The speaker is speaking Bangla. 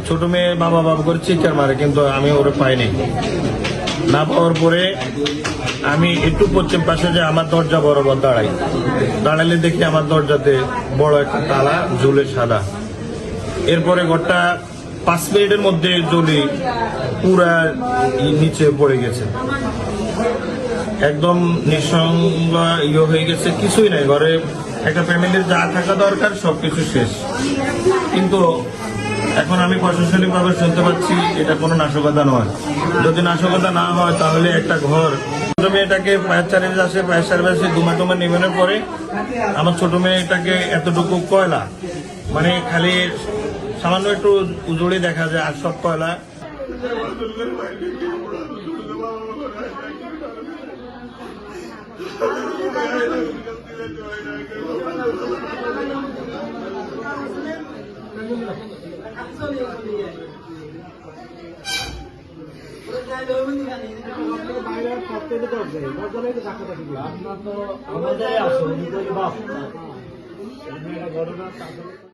ছোট মেয়ে বাবা বাবা করে চিৎকার মারে, কিন্তু আমি ওরে পাইনি। না পাওয়ার পরে আমি একটু পশ্চিম পাশে যে আমার দরজা বরাবর দাঁড়ালে দেখি আমার দরজাতে বড় একটা তালা ঝুলে সাদা। এরপরে ঘরটা 5 মিনিটের মধ্যে জ্বলি পুরা নিচে পড়ে গেছে, একদম নিঃসঙ্গ হয়ে গেছে, কিছুই নাই ঘরে। একটা ফ্যামিলির যা থাকা দরকার সবকিছু শেষ। কিন্তু এখন আমি প্রশাসনিক ভাবে শুনতে পাচ্ছি এটা কোনো নাশকতা নয়। যদি নাশকতা না হয় তাহলে একটা ঘর, ছোট মেয়েটাকে ফায়ার সার্ভিস আসে, ফায়ার সার্ভিসে দুমা নিবেনের পরে আমার ছোট মেয়েটাকে এতটুকু কয়লা, মানে খালি সামান্য একটু উজড়ে দেখা যায়, আর সব কয়লা। আমাদের আসলে